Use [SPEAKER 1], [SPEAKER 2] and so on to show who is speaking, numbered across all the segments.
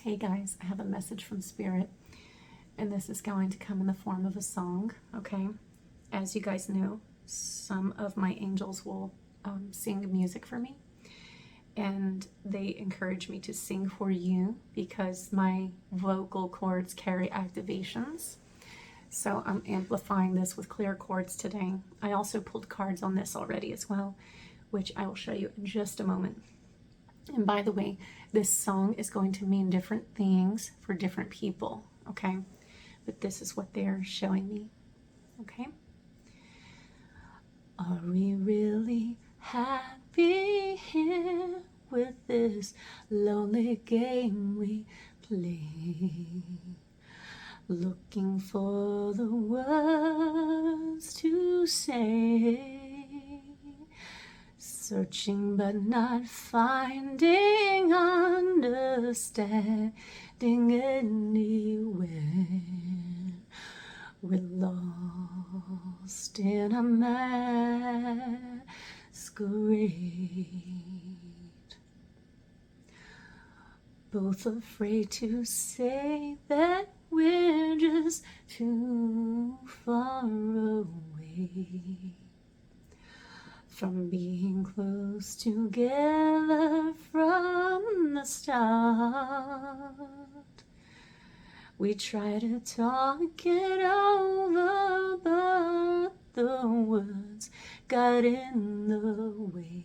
[SPEAKER 1] Hey guys, I have a message from Spirit, and this is going to come in the form of a song, okay? As you guys know, some of my angels will sing music for me, and they encourage me to sing for you because my vocal cords carry activations. So I'm amplifying this with clear chords today. I also pulled cards on this already as well, which I will show you in just a moment. And by the way, this song is going to mean different things for different people, okay? But this is what they're showing me, okay? Are we really happy here with this lonely game we play? Looking for the words to say, searching but not finding, understanding anywhere. We're lost in a masquerade, both afraid to say that we're just too far away from being close together from the start. We try to talk it over, but the words got in the way.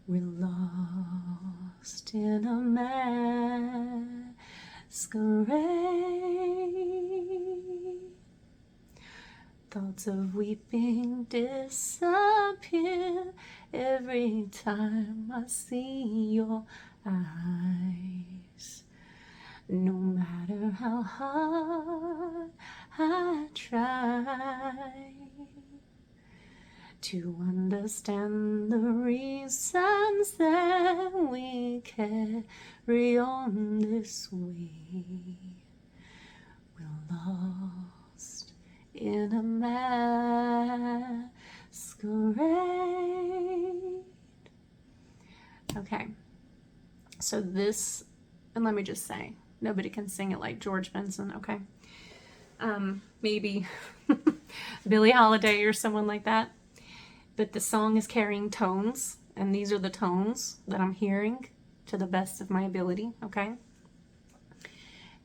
[SPEAKER 1] We're lost in a masquerade. Thoughts of weeping disappear every time I see your eyes. No matter how hard I try to understand the reasons that we carry on this way, we're lost in a masquerade. Okay, so this, and let me just say, nobody can sing it like George Benson, okay? Maybe Billie Holiday or someone like that. But the song is carrying tones, and these are the tones that I'm hearing to the best of my ability, okay?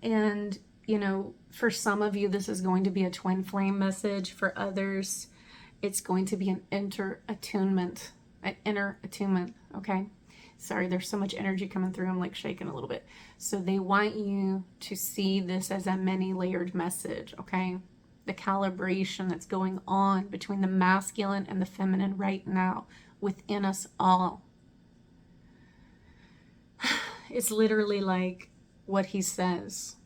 [SPEAKER 1] And, you know, for some of you, this is going to be a twin flame message. For others, it's going to be an inner attunement, okay? Sorry, there's so much energy coming through. I'm like shaking a little bit. So they want you to see this as a many-layered message, okay? The calibration that's going on between the masculine and the feminine right now within us all. It's literally like what he says.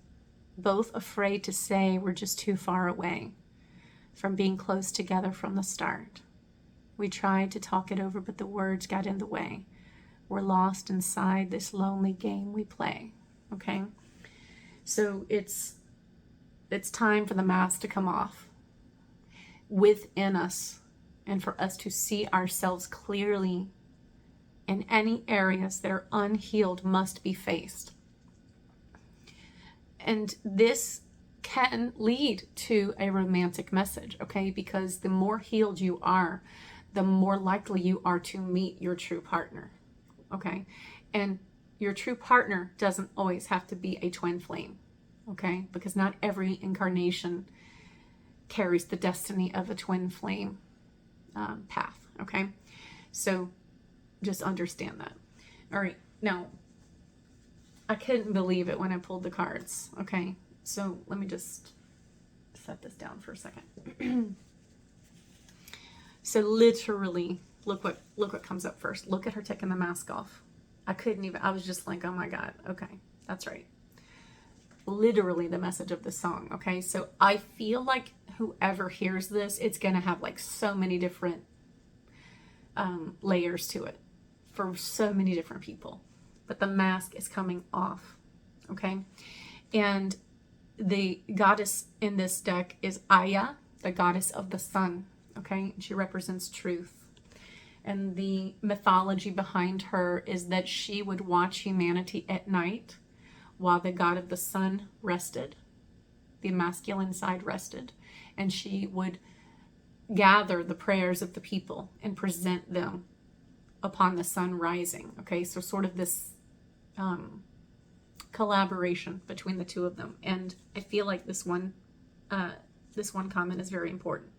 [SPEAKER 1] Both afraid to say we're just too far away from being close together from the start. We tried to talk it over, but the words got in the way. We're lost inside this lonely game we play, okay? So it's time for the mask to come off within us and for us to see ourselves clearly, and any areas that are unhealed must be faced. And this can lead to a romantic message, okay? Because the more healed you are, the more likely you are to meet your true partner, okay? And your true partner doesn't always have to be a twin flame, okay? Because not every incarnation carries the destiny of a twin flame path, okay? So just understand that. All right, now, I couldn't believe it when I pulled the cards, okay? So let me just set this down for a second. So literally, look what comes up first. Look at her taking the mask off. I was just like, oh my God, okay, that's right. Literally the message of the song, okay? So I feel like whoever hears this, it's gonna have like so many different layers to it for so many different people. But the mask is coming off, okay? And the goddess in this deck is Aya, the goddess of the sun, okay? She represents truth. And the mythology behind her is that she would watch humanity at night while the god of the sun rested. The masculine side rested, and she would gather the prayers of the people and present them upon the sun rising. Okay, so sort of this collaboration between the two of them. And I feel like this one comment is very important.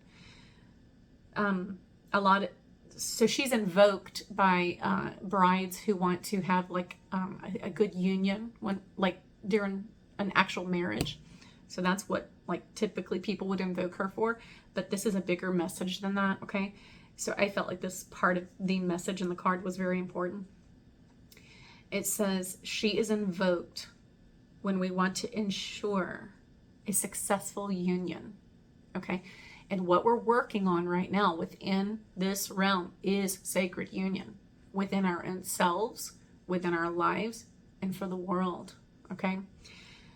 [SPEAKER 1] So she's invoked by brides who want to have like a good union when, like, during an actual marriage. So that's what like typically people would invoke her for, but this is a bigger message than that. Okay, so I felt like this part of the message in the card was very important. It says she is invoked when we want to ensure a successful union. Okay, and what we're working on right now within this realm is sacred union within our own selves, within our lives, and for the world. Okay,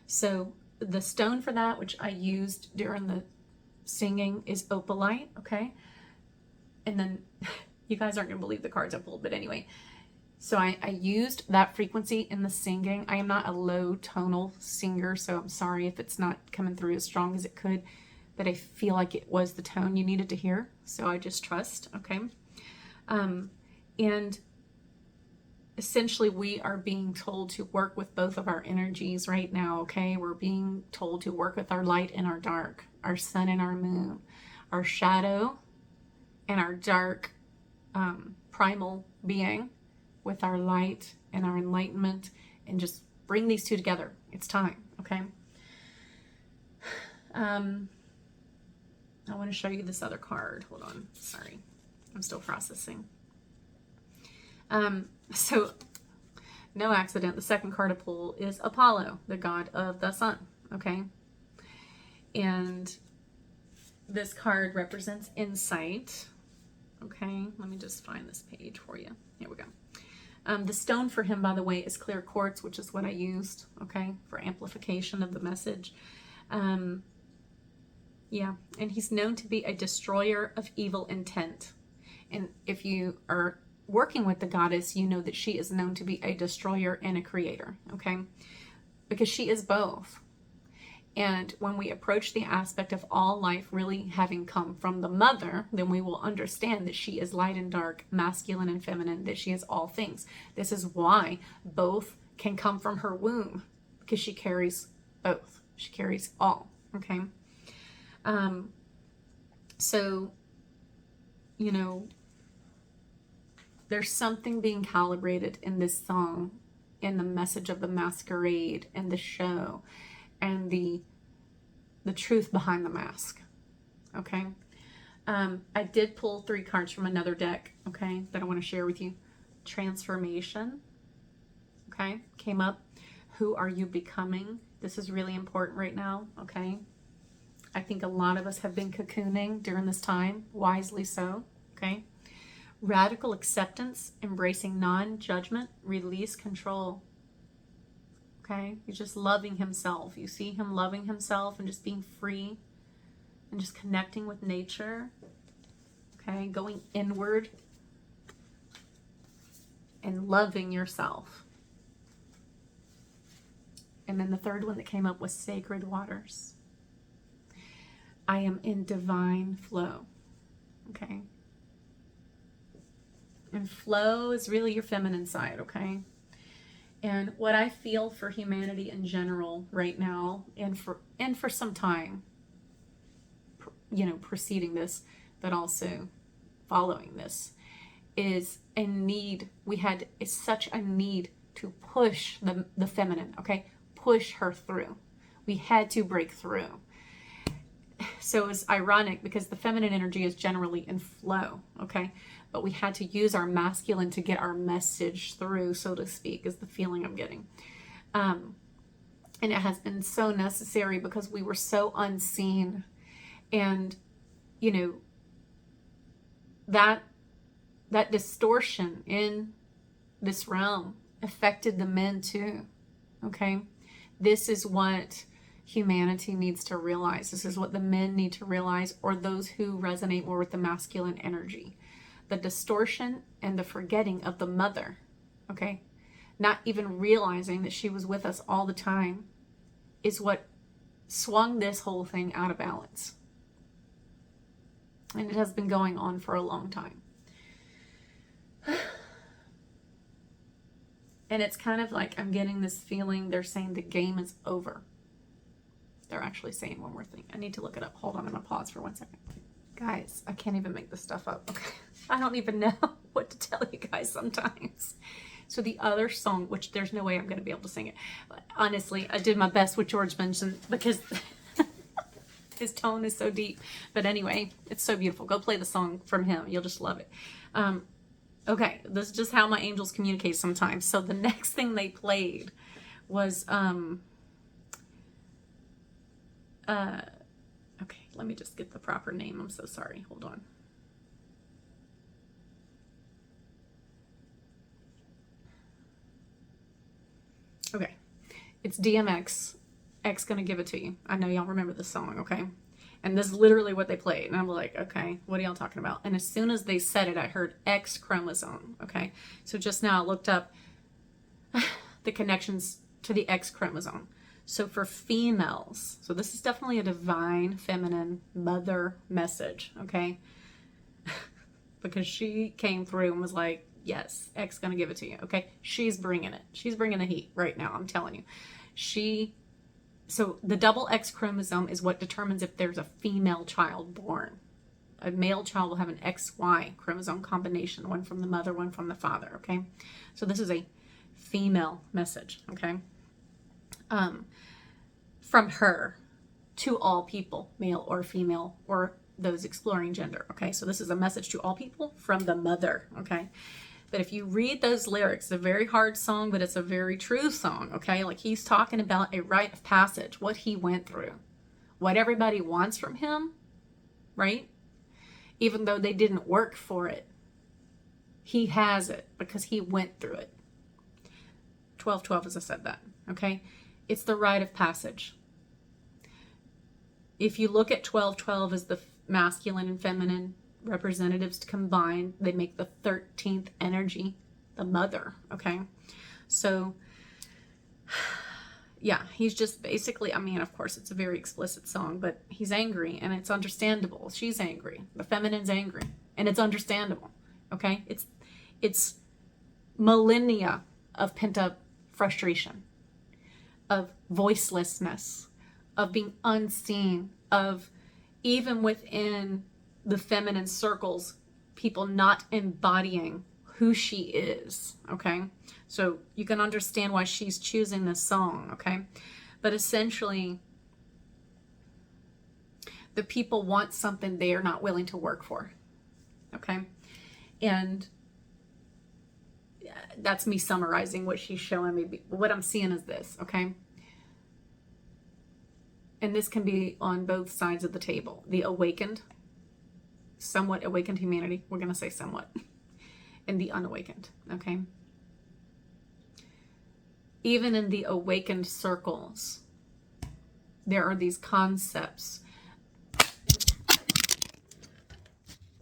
[SPEAKER 1] so the stone for that, which I used during the singing, is opalite. Okay, and then you guys aren't gonna believe the cards I pulled, but anyway, so I used that frequency in the singing. I am not a low tonal singer, so I'm sorry if it's not coming through as strong as it could, but I feel like it was the tone you needed to hear, so I just trust. Okay, and essentially we are being told to work with both of our energies right now. Okay, we're being told to work with our light and our dark, our sun and our moon, our shadow and our dark primal being, with our light and our enlightenment, and just bring these two together. It's time. Okay, I want to show you this other card. Hold on, sorry, I'm still processing. So no accident, the second card to pull is Apollo, the god of the sun. Okay, and this card represents insight. Okay, let me just find this page for you. Here we go. The stone for him, by the way, is clear quartz, which is what I used, okay, for amplification of the message. Yeah, and he's known to be a destroyer of evil intent. And if you are working with the goddess, you know that she is known to be a destroyer and a creator, okay? Because she is both. And when we approach the aspect of all life really having come from the mother, then we will understand that she is light and dark, masculine and feminine, that she is all things. This is why both can come from her womb, because she carries both. She carries all, okay? So, you know, there's something being calibrated in this song, in the message of the masquerade and the show, and the truth behind the mask. Okay, I did pull 3 cards from another deck, okay, that I want to share with you. Transformation, okay, came up. Who are you becoming? This is really important right now, okay? I think a lot of us have been cocooning during this time, wisely so, okay? Radical acceptance, embracing non-judgment, release control. Okay, he's just loving himself. You see him loving himself and just being free and just connecting with nature. Okay, going inward and loving yourself. And then the third one that came up was sacred waters. I am in divine flow. Okay. And flow is really your feminine side, okay? And what I feel for humanity in general right now, and for some time, you know, preceding this, but also following this, is a need. We had such a need to push the feminine, okay? Push her through. We had to break through. So it's ironic because the feminine energy is generally in flow, okay? But we had to use our masculine to get our message through, so to speak, is the feeling I'm getting. And it has been so necessary because we were so unseen. And, you know, that distortion in this realm affected the men too, okay? This is what humanity needs to realize. This is what the men need to realize, or those who resonate more with the masculine energy. The distortion and the forgetting of the mother, okay? not even realizing that she was with us all the time, is what swung this whole thing out of balance. And it has been going on for a long time. And it's kind of like I'm getting this feeling they're saying the game is over. They're actually saying one more thing. I need to look it up. Hold on, I'm going to pause for 1 second. Guys, I can't even make this stuff up. Okay, I don't even know what to tell you guys sometimes. So the other song, which there's no way I'm going to be able to sing it. But honestly, I did my best with George Benson because his tone is so deep. But anyway, it's so beautiful. Go play the song from him. You'll just love it. Okay, this is just how my angels communicate sometimes. So the next thing they played was, okay, let me just get the proper name. I'm so sorry. Hold on. Okay, it's DMX X Gonna Give It To You. I know y'all remember this song, okay? And this is literally what they played. And I'm like, okay, what are y'all talking about? And as soon as they said it, I heard X chromosome, okay? So just now I looked up the connections to the X chromosome. So for females, so this is definitely a divine feminine mother message, okay? Because she came through and was like, yes, X Gonna Give It To You, okay? She's bringing it. She's bringing the heat right now, I'm telling you. So the double X chromosome is what determines if there's a female child born. A male child will have an XY chromosome combination, one from the mother, one from the father, okay? So this is a female message, okay? From her to all people, male or female, or those exploring gender, okay? So this is a message to all people from the mother, okay? But if you read those lyrics, it's a very hard song, but it's a very true song, okay? Like he's talking about a rite of passage, what he went through, what everybody wants from him, right? Even though they didn't work for it, he has it because he went through it. 12:12, as I said that, okay? It's the rite of passage. If you look at 12:12 as the masculine and feminine representatives combined, they make the 13th energy, the mother, okay? So, yeah, he's just basically, I mean, of course, it's a very explicit song, but he's angry, and it's understandable. She's angry. The feminine's angry, and it's understandable, okay? It's millennia of pent-up frustration, of voicelessness, of being unseen, of even within the feminine circles, people not embodying who she is, okay? So you can understand why she's choosing this song, okay? But essentially, the people want something they are not willing to work for, okay? And that's me summarizing what she's showing me. What I'm seeing is this, okay? And this can be on both sides of the table. The awakened, somewhat awakened humanity, we're going to say somewhat, and the unawakened, okay? Even in the awakened circles, there are these concepts